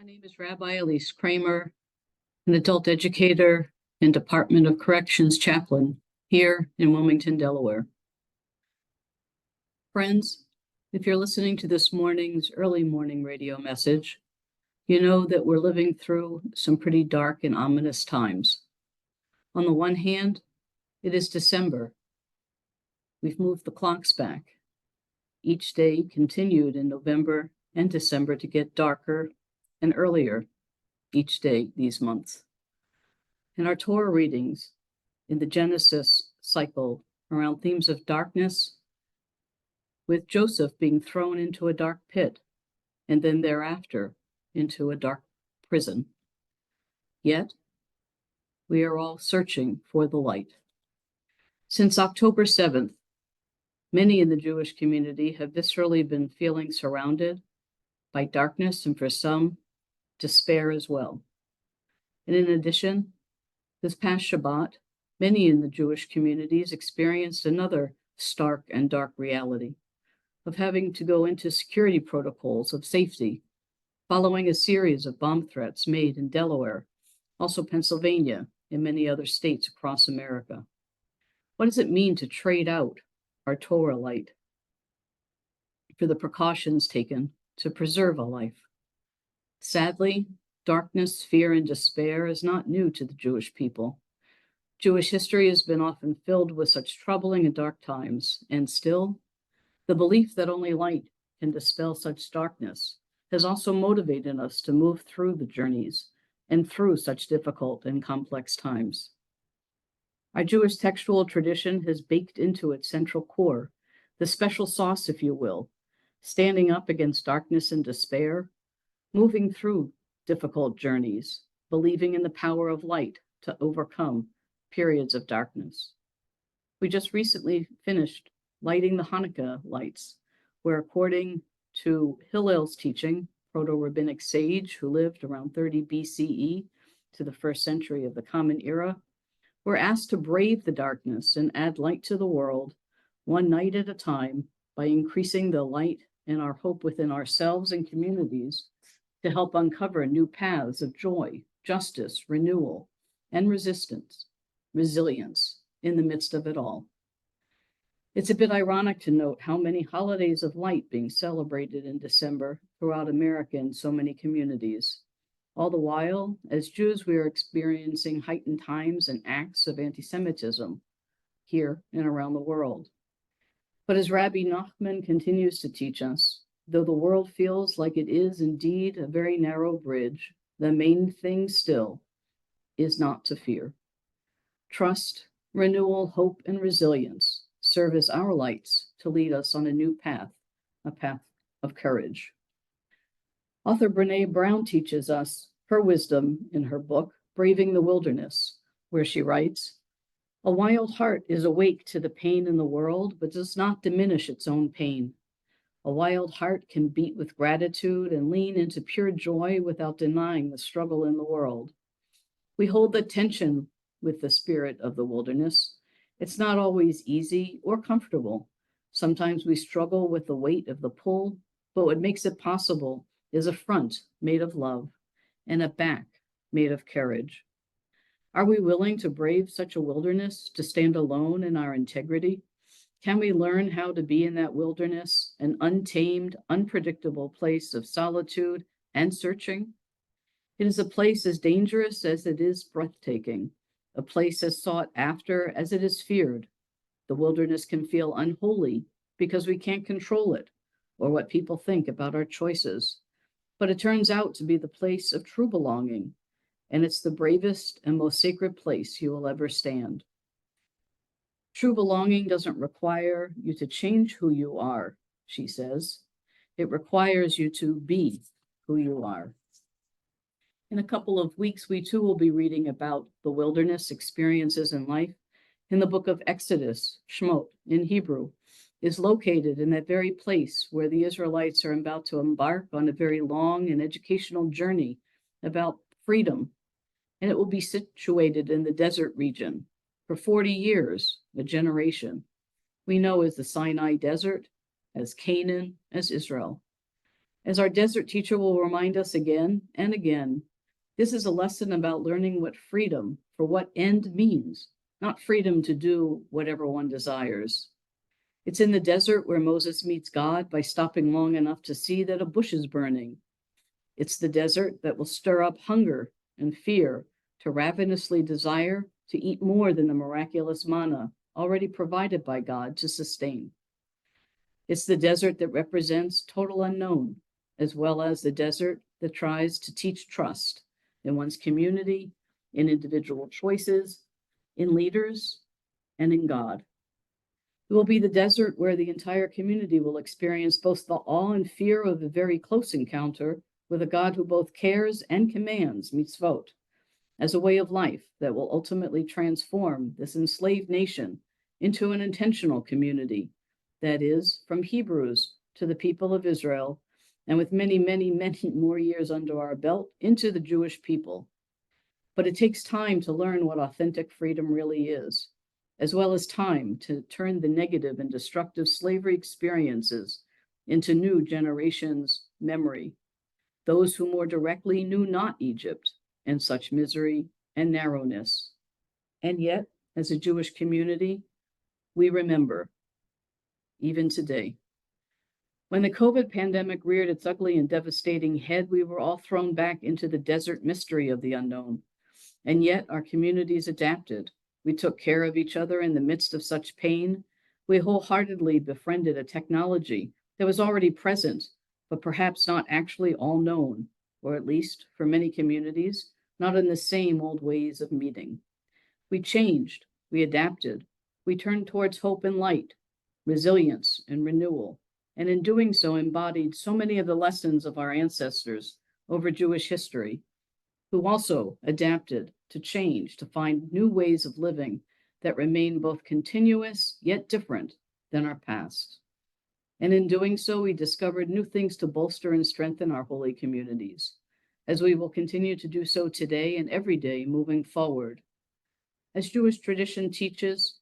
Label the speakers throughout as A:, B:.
A: My name is Rabbi Ilyse Kramer, an adult educator and Department of Corrections chaplain here in Wilmington, Delaware. Friends, if you're listening to this morning's early morning radio message, you know that we're living through some pretty dark and ominous times. On the one hand, it is December. We've moved the clocks back. Each day continued in November and December to get darker and earlier each day these months. In our Torah readings, in the Genesis cycle around themes of darkness, with Joseph being thrown into a dark pit and then thereafter into a dark prison. Yet, we are all searching for the light. Since October 7th, many in the Jewish community have viscerally been feeling surrounded by darkness and for some, despair as well. And in addition, this past Shabbat, many in the Jewish communities experienced another stark and dark reality of having to go into security protocols of safety following a series of bomb threats made in Delaware, also Pennsylvania, and many other states across America. What does it mean to trade out our Torah light for the precautions taken to preserve a life? Sadly, darkness, fear, and despair is not new to the Jewish people. Jewish history has been often filled with such troubling and dark times, and still, the belief that only light can dispel such darkness has also motivated us to move through the journeys and through such difficult and complex times. Our Jewish textual tradition has baked into its central core the special sauce, if you will, standing up against darkness and despair, moving through difficult journeys, believing in the power of light to overcome periods of darkness. We just recently finished lighting the Hanukkah lights, where according to Hillel's teaching, proto-rabbinic sage who lived around 30 BCE to the first century of the Common Era, we're asked to brave the darkness and add light to the world, one night at a time, by increasing the light and our hope within ourselves and communities to help uncover new paths of joy, justice, renewal, and resilience in the midst of it all. It's a bit ironic to note how many holidays of light being celebrated in December throughout America in so many communities. All the while, as Jews, we are experiencing heightened times and acts of anti-Semitism here and around the world. But as Rabbi Nachman continues to teach us, though the world feels like it is indeed a very narrow bridge, the main thing still is not to fear. Trust, renewal, hope, and resilience serve as our lights to lead us on a new path, a path of courage. Author Brené Brown teaches us her wisdom in her book, Braving the Wilderness, where she writes, "A wild heart is awake to the pain in the world, but does not diminish its own pain. A wild heart can beat with gratitude and lean into pure joy without denying the struggle in the world. We hold the tension with the spirit of the wilderness. It's not always easy or comfortable. Sometimes we struggle with the weight of the pull, but what makes it possible is a front made of love and a back made of courage. Are we willing to brave such a wilderness, to stand alone in our integrity? Can we learn how to be in that wilderness, an untamed, unpredictable place of solitude and searching? It is a place as dangerous as it is breathtaking, a place as sought after as it is feared. The wilderness can feel unholy because we can't control it or what people think about our choices, but it turns out to be the place of true belonging, and it's the bravest and most sacred place you will ever stand. True belonging doesn't require you to change who you are, she says. It requires you to be who you are." In a couple of weeks, we too will be reading about the wilderness experiences in life in the book of Exodus. Shmot in Hebrew is located in that very place where the Israelites are about to embark on a very long and educational journey about freedom. And it will be situated in the desert region for 40 years, a generation. We know as the Sinai Desert, as Canaan, as Israel. As our desert teacher will remind us again and again, this is a lesson about learning what freedom for what end means, not freedom to do whatever one desires. It's in the desert where Moses meets God by stopping long enough to see that a bush is burning. It's the desert that will stir up hunger and fear to ravenously desire to eat more than the miraculous manna already provided by God to sustain. It's the desert that represents total unknown, as well as the desert that tries to teach trust in one's community, in individual choices, in leaders, and in God. It will be the desert where the entire community will experience both the awe and fear of a very close encounter with a God who both cares and commands mitzvot as a way of life that will ultimately transform this enslaved nation into an intentional community, that is, from Hebrews to the people of Israel, and with many, many, many more years under our belt, into the Jewish people. But it takes time to learn what authentic freedom really is, as well as time to turn the negative and destructive slavery experiences into new generations' memory, those who more directly knew not Egypt and such misery and narrowness. And yet, as a Jewish community, we remember, even today. When the COVID pandemic reared its ugly and devastating head, we were all thrown back into the desert mystery of the unknown. And yet our communities adapted. We took care of each other in the midst of such pain. We wholeheartedly befriended a technology that was already present, but perhaps not actually all known, or at least for many communities, not in the same old ways of meeting. We changed, we adapted, we turned towards hope and light, resilience and renewal, and in doing so embodied so many of the lessons of our ancestors over Jewish history, who also adapted to change, to find new ways of living that remain both continuous yet different than our past. And in doing so, we discovered new things to bolster and strengthen our holy communities, as we will continue to do so today and every day moving forward. As Jewish tradition teaches,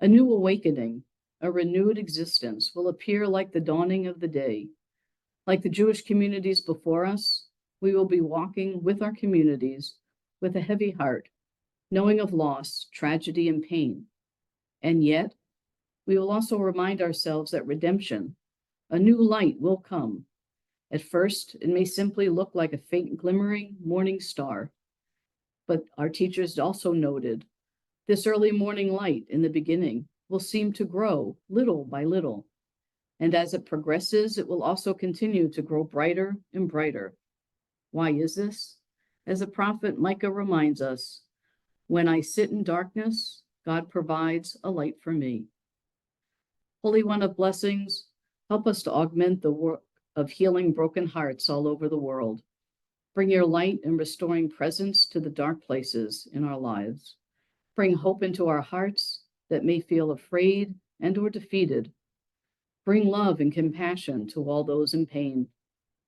A: a new awakening, a renewed existence will appear like the dawning of the day. Like the Jewish communities before us, we will be walking with our communities with a heavy heart, knowing of loss, tragedy, and pain. And yet, we will also remind ourselves that redemption, a new light, will come. At first, it may simply look like a faint glimmering morning star. But our teachers also noted this early morning light in the beginning will seem to grow little by little. And as it progresses, it will also continue to grow brighter and brighter. Why is this? As the prophet Micah reminds us, when I sit in darkness, God provides a light for me. Holy One of blessings, help us to augment the work of healing broken hearts all over the world. Bring your light and restoring presence to the dark places in our lives. Bring hope into our hearts that may feel afraid and or defeated. Bring love and compassion to all those in pain.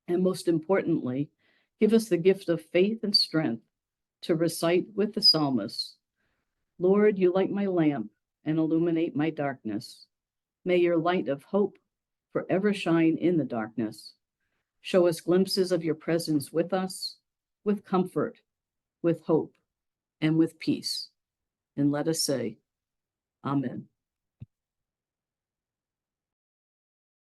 A: And most importantly, give us the gift of faith and strength to recite with the psalmist, Lord, you light my lamp and illuminate my darkness. May your light of hope forever shine in the darkness. Show us glimpses of your presence with us, with comfort, with hope, and with peace. And let us say, Amen.